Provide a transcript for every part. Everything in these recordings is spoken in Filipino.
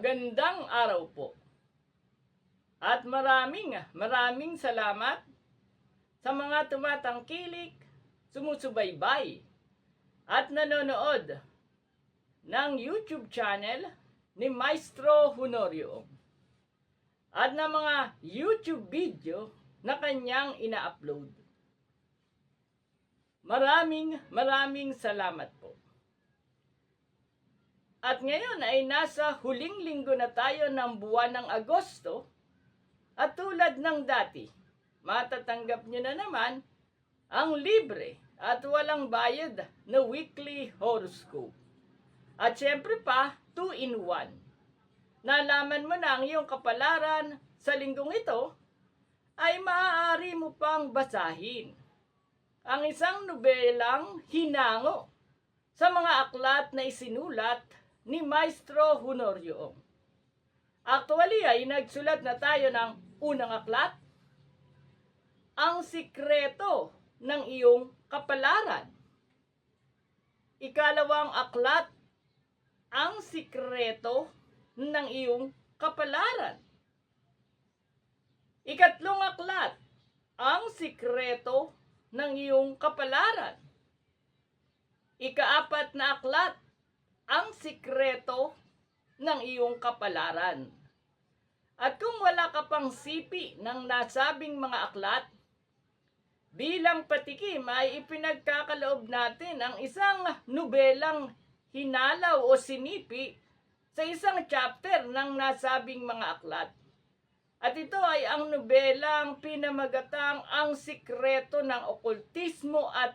Magandang araw po. At maraming salamat sa mga tumatangkilik, sumusubaybay at nanonood ng YouTube channel ni Maestro Honorio at ng mga YouTube video na kanyang ina-upload. Maraming salamat po. At ngayon ay nasa huling linggo na tayo ng buwan ng Agosto at tulad ng dati, matatanggap nyo na naman ang libre at walang bayad na weekly horoscope. At syempre pa, 2-in-1. Nalaman mo na ang iyong kapalaran sa linggong ito, ay maaari mo pang basahin ang isang nobelang hinango sa mga aklat na isinulat ni Maestro Honorio. Actually ay nagsulat na tayo ng unang aklat, Ang Sikreto ng Iyong Kapalaran. Ikalawang aklat, Ang Sikreto ng Iyong Kapalaran. Ikatlong aklat, Ang Sikreto ng Iyong Kapalaran. Ikaapat na aklat, Ang Sikreto ng Iyong Kapalaran. At kung wala ka pang sipi ng nasabing mga aklat, bilang patikim ay ipinagkakaloob natin ang isang nobelang hinalaw o sinipi sa isang chapter ng nasabing mga aklat. At ito ay ang nobelang pinamagatang Ang Sikreto ng Okultismo at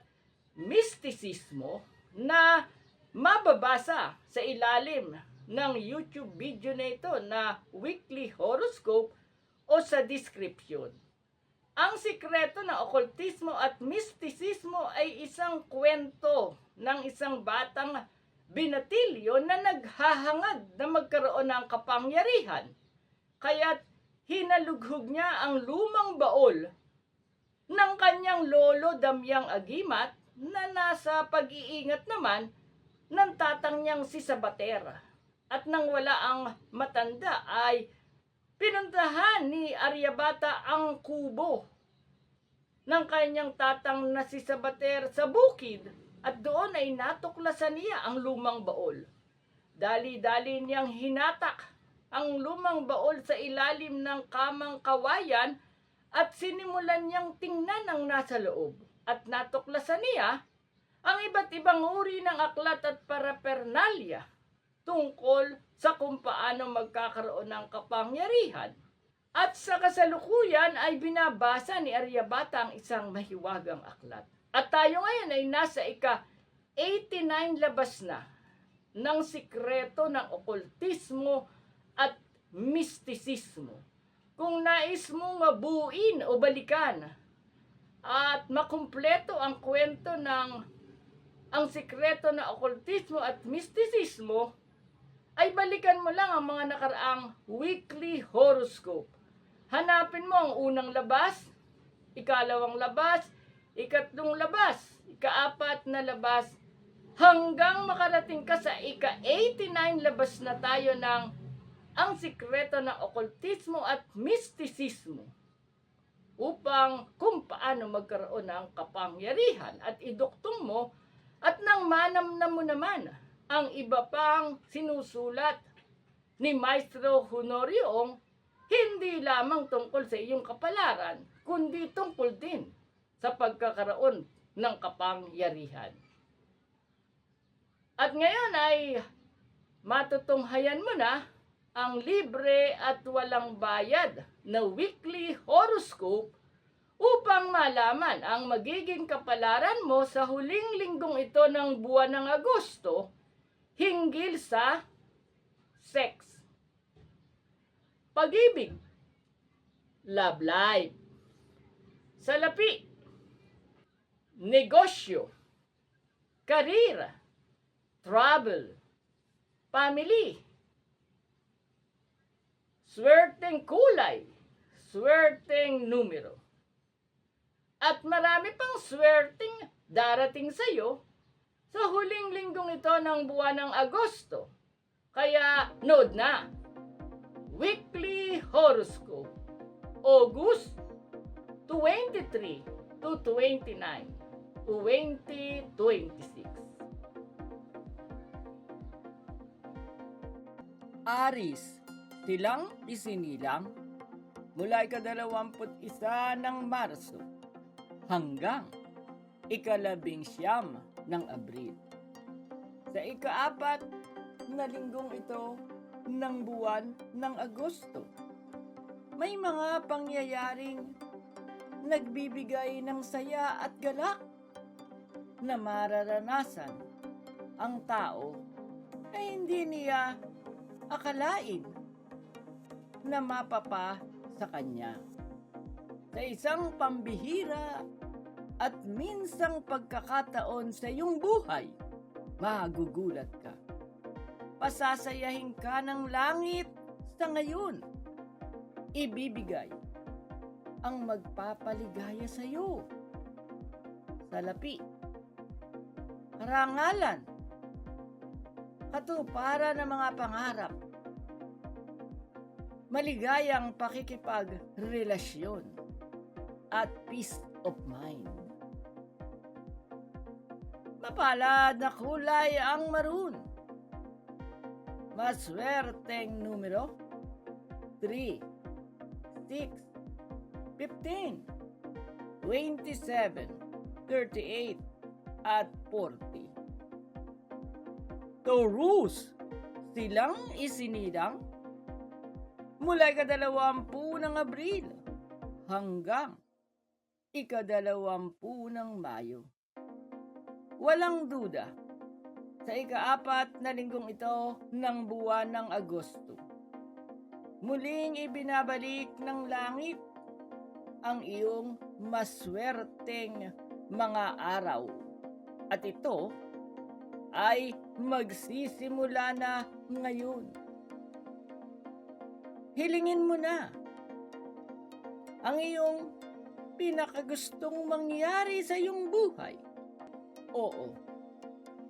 Mistisismo na mababasa sa ilalim ng YouTube video na ito na weekly horoscope o sa description. Ang Sikreto ng Okultismo at Mistisismo ay isang kwento ng isang batang binatilyo na naghahangad na magkaroon ng kapangyarihan. Kaya't hinalughog niya ang lumang baol ng kanyang lolo Damyang Agimat na nasa pag-iingat naman ng tatang niyang si Sabater. At nang wala ang matanda ay pinuntahan ni Aryabhata ang kubo ng kanyang tatang na si Sabater sa bukid at doon ay natuklasan niya ang lumang baol. Dali-dali niyang hinatak ang lumang baol sa ilalim ng kamang kawayan at sinimulan niyang tingnan ang nasa loob. At natuklasan niya ang iba't ibang uri ng aklat at parapernalya tungkol sa kung paano magkakaroon ng kapangyarihan. At sa kasalukuyan ay binabasa ni Aryabhata ang isang mahiwagang aklat. At tayo ngayon ay nasa ika-89 labas na ng Sikreto ng Okultismo at Mistisismo. Kung nais mong mabuuin o balikan at makumpleto ang kwento ng Ang Sikreto ng Okultismo at Mistisismo, ay balikan mo lang ang mga nakaraang weekly horoscope. Hanapin mo ang unang labas, ikalawang labas, ikatlong labas, ikaapat na labas, hanggang makarating ka sa ika-89 labas na tayo ng Ang Sikreto ng Okultismo at Mistisismo, upang kung paano magkaroon ng kapangyarihan at iduktong mo at nang manamnam mo naman ang iba pang sinusulat ni Maestro Honorio, hindi lamang tungkol sa iyong kapalaran, kundi tungkol din sa pagkakaroon ng kapangyarihan. At ngayon ay matutunghayan mo na ang libre at walang bayad na weekly horoscope upang malaman ang magiging kapalaran mo sa huling linggong ito ng buwan ng Agosto hinggil sa sex, pag-ibig, love life, salapi, negosyo, career, travel, family, swerteng kulay, swerteng numero, at marami pang swerteng darating sa iyo sa huling linggong ito ng buwan ng Agosto. Kaya nood na Weekly Horoscope, August 23 to 29, 2026. Aris, silang isinilang mula ika-21 ng Marso hanggang ika-19 ng Abril. Sa ika-4 na linggong ito ng buwan ng Agosto, may mga pangyayaring nagbibigay ng saya at galak na mararanasan ang tao na hindi niya akalain na mapapa sa kanya. Sa isang pambihira at minsang pagkakataon sa iyong buhay, magugulat ka. Pasasayahin ka ng langit sa ngayon. Ibibigay ang magpapaligaya sa iyo. Salapi, karangalan, katuparan ng mga pangarap, maligayang pakikipagrelasyon, at peace of mind. Mapalad na kulay ang maroon. Maswerteng numero 3, 6, 15, 27, 38, at 40. Taurus, silang isinilang mula ika-20 ng Abril hanggang ika-20 ng Mayo. Walang duda, sa ika-4 na linggong ito ng buwan ng Agosto, muling ibinabalik ng langit ang iyong maswerteng mga araw. At ito ay magsisimula na ngayon. Hilingin mo na ang iyong pinakagustong mangyari sa iyong buhay. Oo,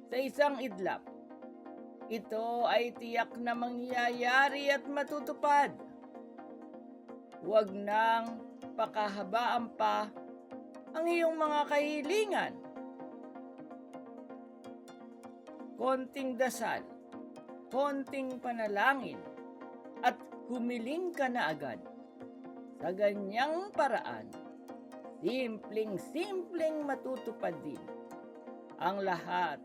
sa isang idlap, ito ay tiyak na mangyayari at matutupad. Huwag nang pakahabaan pa ang iyong mga kahilingan. Konting dasal, konting panalangin, at humiling ka na agad. Sa ganyang paraan, simpleng matutupad din ang lahat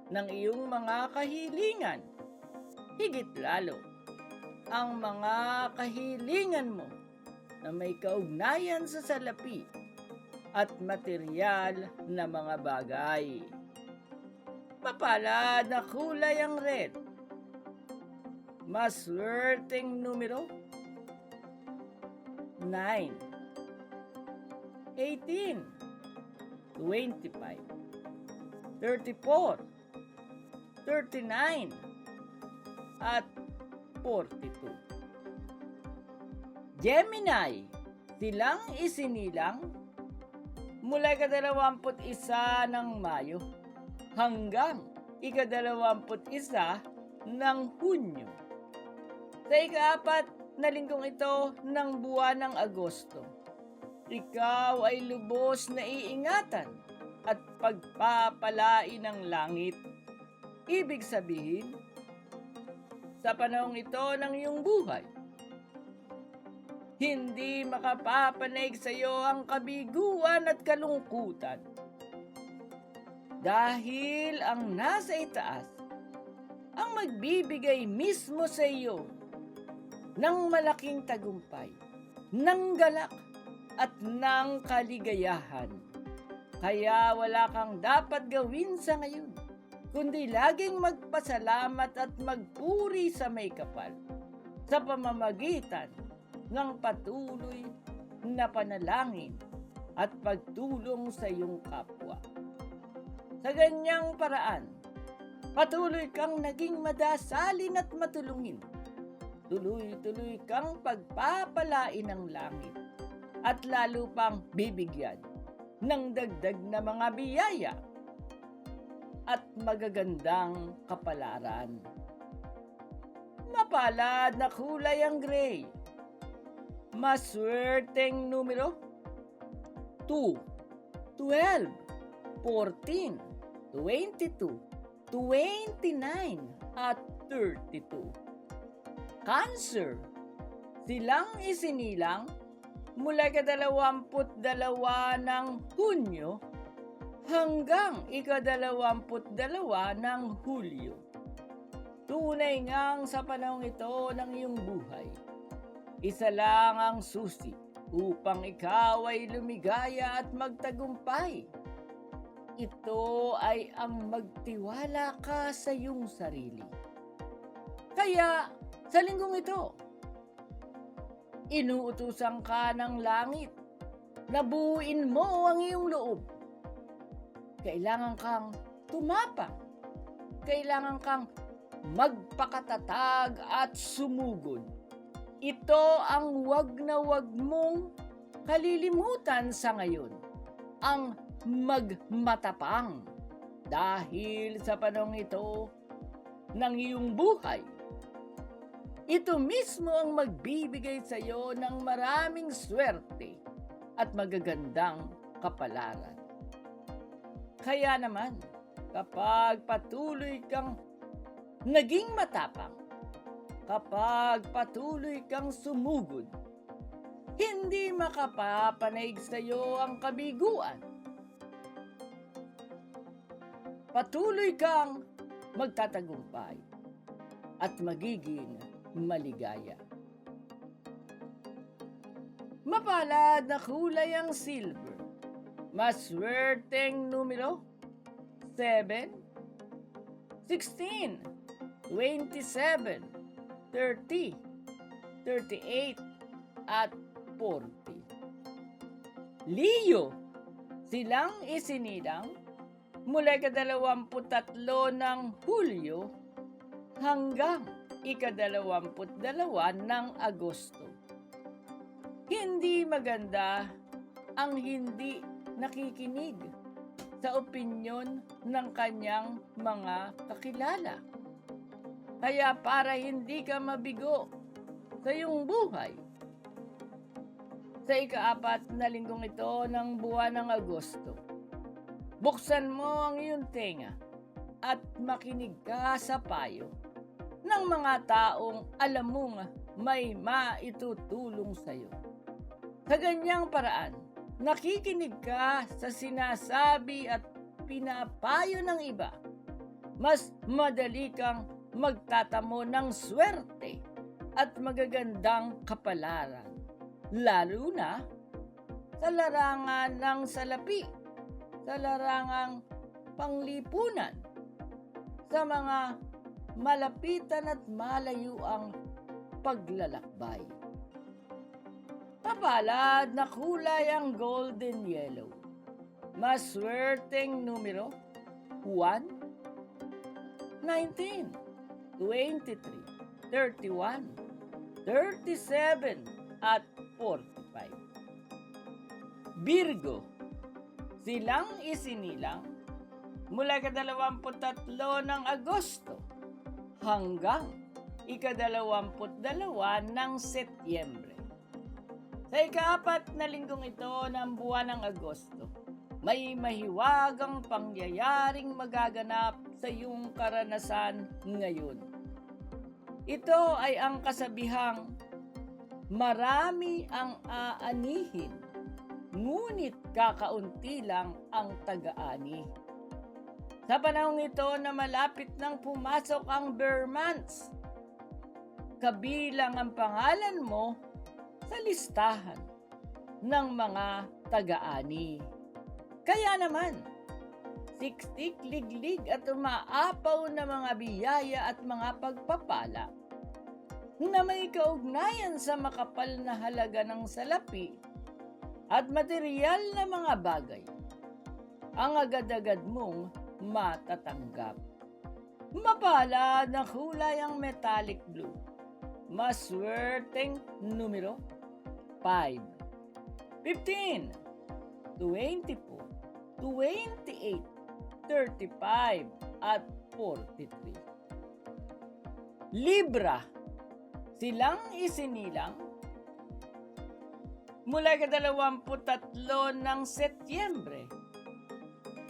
ng iyong mga kahilingan. Higit lalo, ang mga kahilingan mo na may kaugnayan sa salapi at material na mga bagay. Mapalad na kulay ang red. Maswerteng numero 9, 18, 25, 34, 39, at 42. Gemini, silang isinilang mula ika-21 ng Mayo hanggang ika-21 ng Hunyo. Sa ika-4 na linggong ito ng buwan ng Agosto, ikaw ay lubos na iingatan at pagpapalain ng langit. Ibig sabihin, sa panahong ito ng iyong buhay, hindi makapapanig sa iyo ang kabiguan at kalungkutan. Dahil ang nasa itaas ang magbibigay mismo sa iyo ng malaking tagumpay, ng galak at ng kaligayahan. Kaya wala kang dapat gawin sa ngayon, kundi laging magpasalamat at magpuri sa may kapal sa pamamagitan ng patuloy na panalangin at pagtulong sa iyong kapwa. Sa ganyang paraan, patuloy kang naging madasalin at matulungin. Tuloy-tuloy kang pagpapalain ng langit at lalo pang bibigyan ng dagdag na mga biyaya at magagandang kapalaran. Mapalad na kulay ang gray. Maswerteng numero 2, 12, 14, 22, 29 at 32. Cancer, silang isinilang mula ika-22 ng Hunyo hanggang ika-22 ng Hulyo. Tunay ngang sa panahong ito ng iyong buhay, isa lang ang susi upang ikaw ay lumigaya at magtagumpay. Ito ay ang magtiwala ka sa iyong sarili. Kaya sa linggong ito, inuutusan ka ng langit na buuin mo ang iyong loob. Kailangan kang tumapang. Kailangan kang magpakatatag at sumugod. Ito ang wag na wag mong kalilimutan sa ngayon, ang magmatapang. Dahil sa panahong ito ng iyong buhay, ito mismo ang magbibigay sa iyo ng maraming swerte at magagandang kapalaran. Kaya naman, kapag patuloy kang naging matapang, kapag patuloy kang sumugod, hindi makapapanaig sa iyo ang kabiguan. Patuloy kang magtatagumpay at magiging maligaya. Mapalad na kulay ang silver. Maswerteng numero 7, 16, 27, 30, 38 at 40. Leo, silang isinilang mula ika-23 ng Hulyo hanggang ika-22 ng Agosto. Hindi maganda ang hindi nakikinig sa opinyon ng kanyang mga kakilala. Kaya para hindi ka mabigo sa iyong buhay, sa ika-4 na linggong ito ng buwan ng Agosto, buksan mo ang iyong tenga at makinig ka sa payo ng mga taong alam mong may maitutulong sa iyo. Sa ganyang paraan, nakikinig ka sa sinasabi at pinapayo ng iba, mas madali kang magtatamo ng swerte at magagandang kapalaran, lalo na sa larangan ng salapi, sa larangang panglipunan, sa mga malapitan at malayuang paglalakbay. Mapalad na kulay ang golden yellow. Maswerteng numero 1, 19, 23, 31, 37 at 45. Virgo, silang isinilang mula ika-23 ng Agosto hanggang ika-22 ng Setyembre. Sa ika-4 na linggong ito ng buwan ng Agosto, may mahiwagang pangyayaring magaganap sa iyong karanasan ngayon. Ito ay ang kasabihang marami ang aanihin, ngunit kakaunti lang ang taga-ani. Sa panahong ito na malapit nang pumasok ang Bear Months, kabilang ang pangalan mo sa listahan ng mga taga-ani. Kaya naman, siksik, liglig at umaapaw na mga biyaya at mga pagpapala na may kaugnayan sa makapal na halaga ng salapi at material na mga bagay ang agad-agad mong matatanggap. Mapalad na kulay ang metallic blue. Maswerteng numero 5, 15, 24, 28, 35 at 43. Libra, silang isinilang mula ika-23 ng Setyembre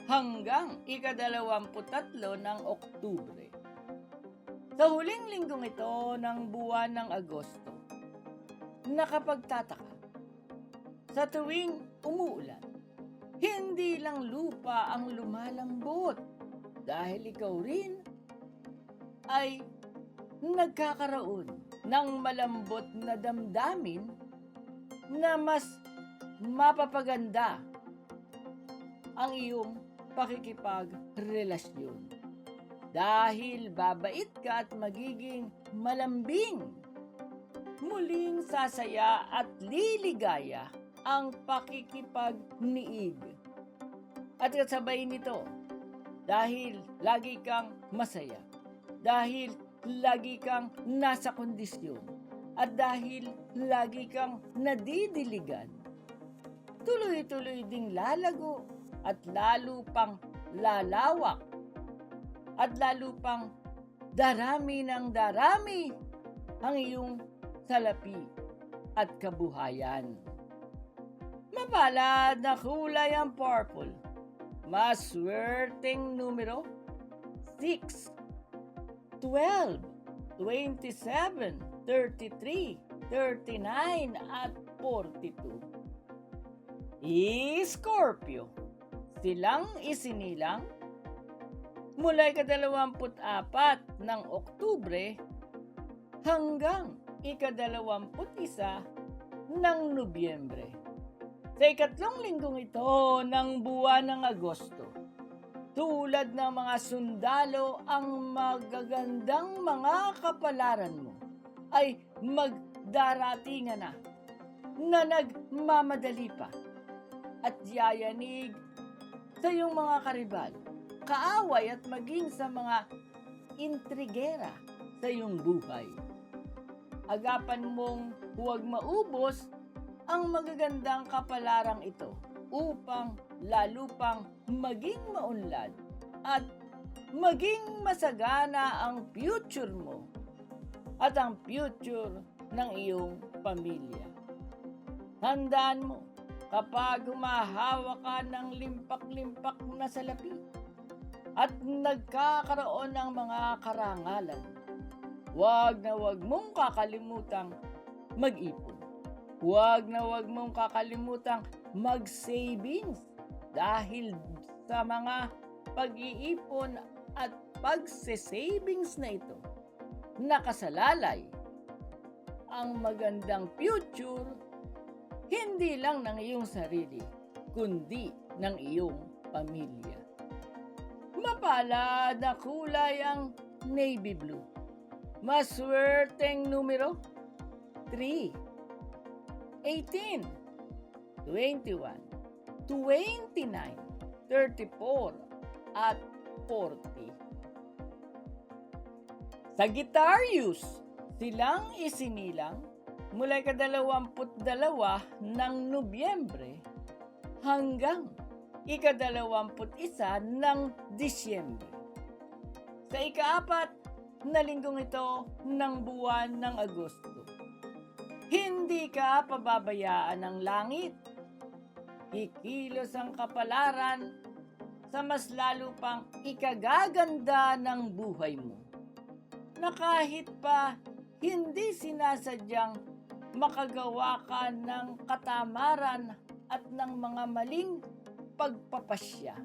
hanggang ika-23 ng Oktubre. Sa huling linggong ito ng buwan ng Agosto, nakapagtataka, sa tuwing umuulan, hindi lang lupa ang lumalambot dahil ikaw rin ay nagkakaroon ng malambot na damdamin na mas mapapaganda ang iyong pakikipagrelasyon. Dahil babait ka at magiging malambing, muling sasaya at liligaya ang pakikipagniig. At kasabay nito, dahil lagi kang masaya, dahil lagi kang nasa kondisyon, at dahil lagi kang nadidiligan, tuloy-tuloy ding lalago at lalo pang lalawak at lalo pang darami ng darami ang iyong salapi at kabuhayan. Mapalad na kulay ang purple. Maswerteng numero 6, 12, 27, 33, 39 at 42. Scorpio, silang isinilang mula ika-24 ng Oktubre hanggang ika-21 ng Nobyembre. Sa ikatlong linggong ito ng buwan ng Agosto, tulad ng mga sundalo, ang magagandang mga kapalaran mo ay magdaratingan na nagmamadali pa at yayanig sa iyong mga karibal, kaaway at maging sa mga intrigera sa iyong buhay. Agapan mong huwag maubos ang magagandang kapalarang ito upang lalo pang maging maunlad at maging masagana ang future mo at ang future ng iyong pamilya. Handaan mo kapag humahawa ka ng limpak-limpak na salapi at nagkakaroon ng mga karangalan, huwag na huwag mong kakalimutang mag-ipon. Huwag na huwag mong kakalimutang mag-savings dahil sa mga pag-iipon at pagse-savings na ito, nakasalalay ang magandang future hindi lang ng iyong sarili, kundi ng iyong pamilya. Mapalad na kulay ang navy blue. Maswerteng numero 3, 18, 21, 29, 34, at 40. Sagittarius, silang isinilang mula ika-22 ng Nobyembre hanggang ika-21 ng Disyembre. Sa ika-4 na linggong ito ng buwan ng Agosto, hindi ka pababayaan ng langit. Kikilos ang kapalaran sa mas lalo pang ikagaganda ng buhay mo, na kahit pa hindi sinasadyang makagawa ka ng katamaran at ng mga maling pagpapasya,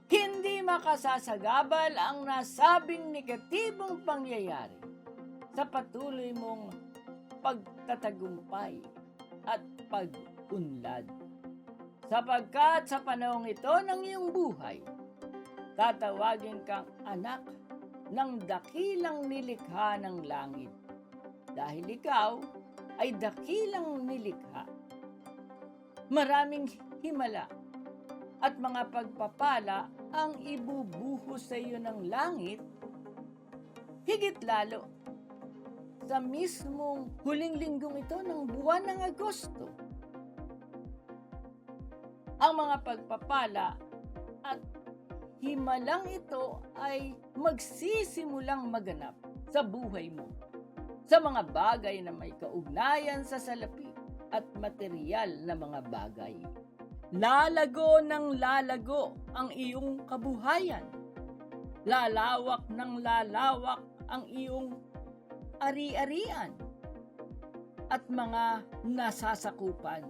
hindi makasasagabal ang nasabing negatibong pangyayari sa patuloy mong pagtatagumpay at pag-unlad. Sapagkat sa panahong ito ng iyong buhay, tatawagin kang anak ng dakilang nilikha ng langit, dahil ikaw ay dakilang nilikha. Maraming himala at mga pagpapala ang ibubuhos sa iyo ng langit, higit lalo sa mismong huling linggong ito ng buwan ng Agosto. Ang mga pagpapala at himalang ito ay magsisimulang maganap sa buhay mo sa mga bagay na may kaugnayan sa salapi at material na mga bagay. Lalago ng lalago ang iyong kabuhayan. Lalawak ng lalawak ang iyong ari-arian at mga nasasakupan.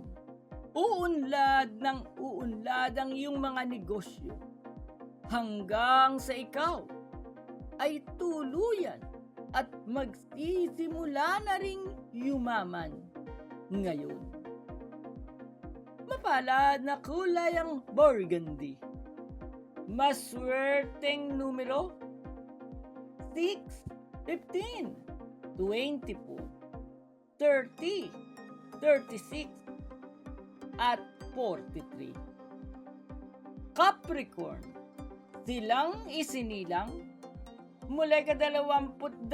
Uunlad ng uunlad ang iyong mga negosyo hanggang sa ikaw ay tuluyan at magsisimula na ring yumaman ngayon. Mapalad na kulay ang burgundy. Maswerteng numero 6, 15, 24, 30, 36, at 43. Capricorn, silang isinilang mula 22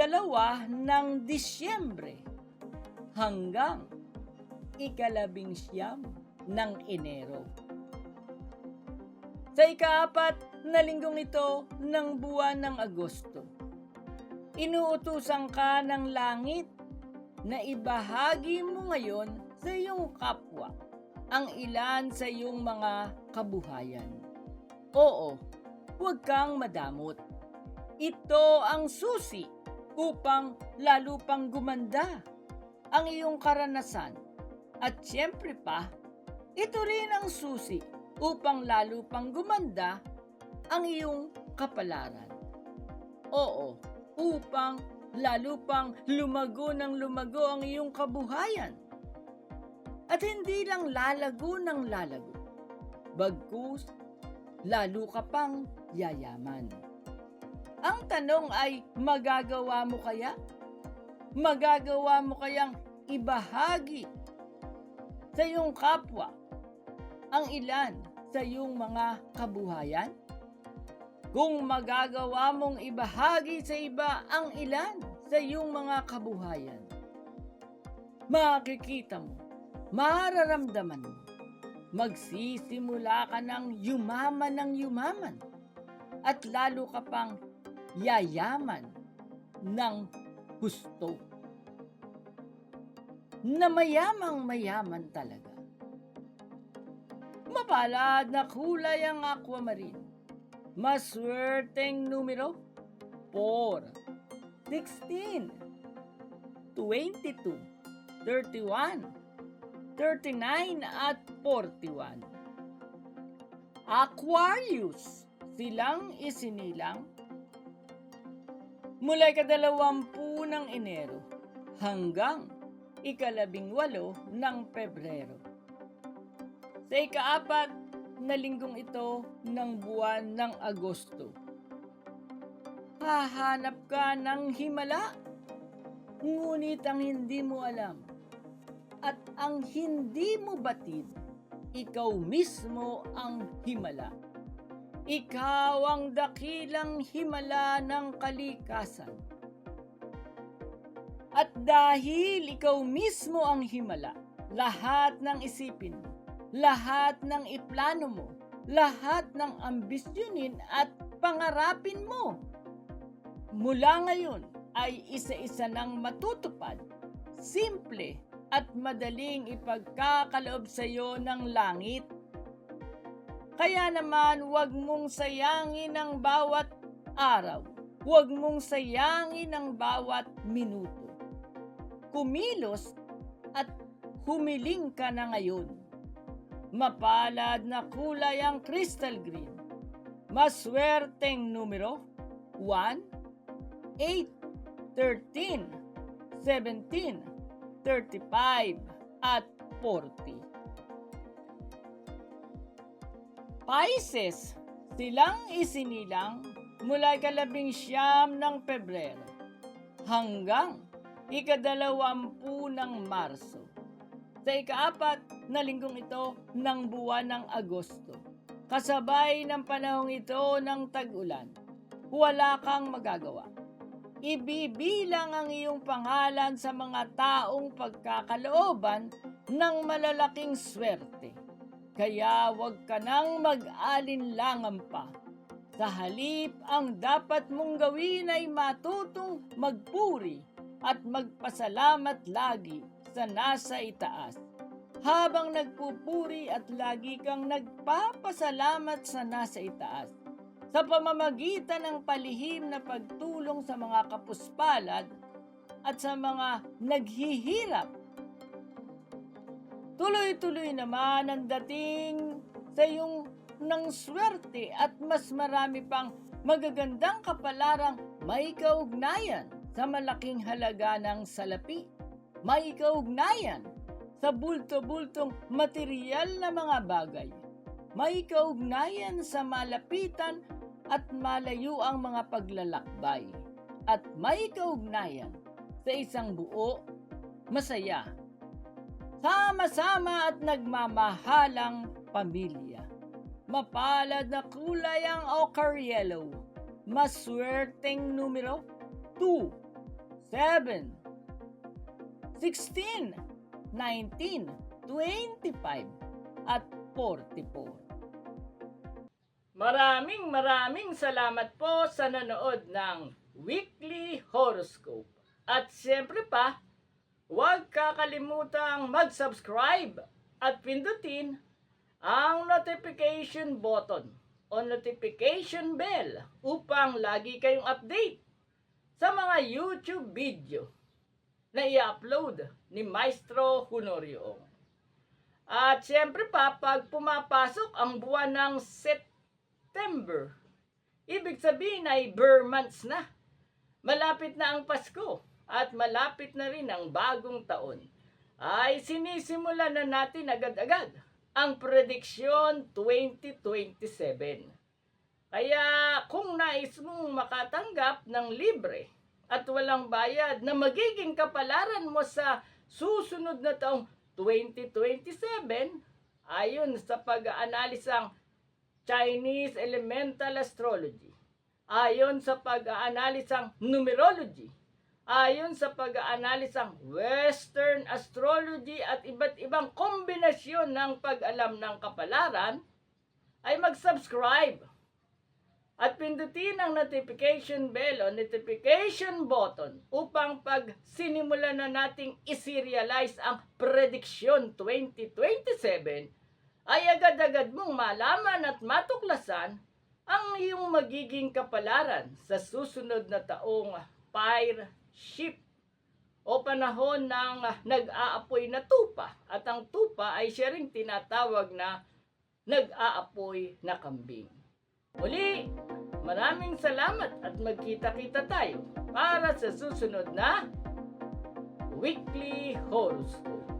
ng Disyembre hanggang 19 ng Enero. Sa ika-4 na linggong ito ng buwan ng Agosto, inuutusan ka ng langit na ibahagi mo ngayon sa iyong kapwa ang ilan sa iyong mga kabuhayan. Oo, huwag kang madamot. Ito ang susi upang lalo pang gumanda ang iyong karanasan. At siyempre pa, ito rin ang susi upang lalo pang gumanda ang iyong kapalaran. Oo, upang lalo pang lumago ng lumago ang iyong kabuhayan. At hindi lang lalago ng lalago, bagkus lalo ka pang yayaman. Ang tanong ay, magagawa mo kaya? Magagawa mo kayang ibahagi sa iyong kapwa ang ilan sa iyong mga kabuhayan? Kung magagawa mong ibahagi sa iba ang ilan sa iyong mga kabuhayan, makikita mo, mararamdaman mo, magsisimula ka ng yumaman at lalo ka pang yayaman ng husto. Na mayamang-mayaman talaga. Mapalad na kulay ang aquamarine. Maswerteng numero 4, 16, 22, 31, 39 at 41. Aquarius, silang isinilang mula 20 ng Enero hanggang 18 ng Pebrero. Sa ika-4 na linggong ito ng buwan ng Agosto, hahanap ka ng himala, ngunit ang hindi mo alam at ang hindi mo batid, ikaw mismo ang himala. Ikaw ang dakilang himala ng kalikasan. At dahil ikaw mismo ang himala, lahat ng isipin mo, lahat ng iplano mo, lahat ng ambisyonin at pangarapin mo, mula ngayon ay isa-isa nang matutupad, simple at madaling ipagkakaloob sa iyo ng langit. Kaya naman, huwag mong sayangin ang bawat araw. Huwag mong sayangin ang bawat minuto. Kumilos at humiling ka na ngayon. Mapalad na kulay ang crystal green. Maswerteng numero 1, 8, 13, 17, 35 at 40. Pisces, silang isinilang mula 19 ng Pebrero hanggang 20 ng Marso. Sa ika-4 na linggong ito ng buwan ng Agosto, kasabay ng panahong ito ng tag-ulan, wala kang magagawa. Ibibilang ang iyong pangalan sa mga taong pagkakalooban ng malalaking swerte. Kaya huwag ka nang mag-alinlangan pa. Sa halip, ang dapat mong gawin ay matutong magpuri at magpasalamat lagi sa nasa itaas. Habang nagpupuri at lagi kang nagpapasalamat sa nasa itaas, sa pamamagitan ng palihim na pagtulong sa mga kapuspalad at sa mga naghihirap. Tuloy-tuloy naman ang dating sa iyong ng swerte at mas marami pang magagandang kapalarang may kaugnayan sa malaking halaga ng salapi, may kaugnayan sa bulto-bultong material na mga bagay, may kaugnayan sa malapitan at malayo ang mga paglalakbay, at may kaugnayan sa isang buo, masaya, sama-sama at nagmamahalang pamilya. Mapalad na kulay ang ochre yellow, maswerteng numero 2, 7, 16, 19, 25, at 44. Maraming salamat po sa nanood ng Weekly Horoscope. At siyempre pa, huwag kakalimutang mag-subscribe at pindutin ang notification button o notification bell upang lagi kayong update sa mga YouTube video na i-upload ni Maestro Honorio. At siyempre pa, pag pumapasok ang buwan ng September, ibig sabihin ay Burr months na. Malapit na ang Pasko at malapit na rin ang bagong taon. Ay sinisimula na natin agad-agad ang prediksyon 2027. Kaya kung nais mong makatanggap ng libre at walang bayad na magiging kapalaran mo sa susunod na taong 2027, ayon sa pag-aanalisang Chinese Elemental Astrology, ayon sa pag-aanalisang Numerology, ayon sa pag-aanalisang Western Astrology at iba't ibang kombinasyon ng pag-alam ng kapalaran, ay mag-subscribe at pindutin ang notification bell o notification button upang pag sinimula na nating iserialize ang prediksyon 2027, ay agad-agad mong malaman at matuklasan ang iyong magiging kapalaran sa susunod na taong fire ship o panahon ng nag-aapoy na tupa, at ang tupa ay siya ring tinatawag na nag-aapoy na kambing. Muli, maraming salamat at magkita-kita tayo para sa susunod na Weekly Horoscope.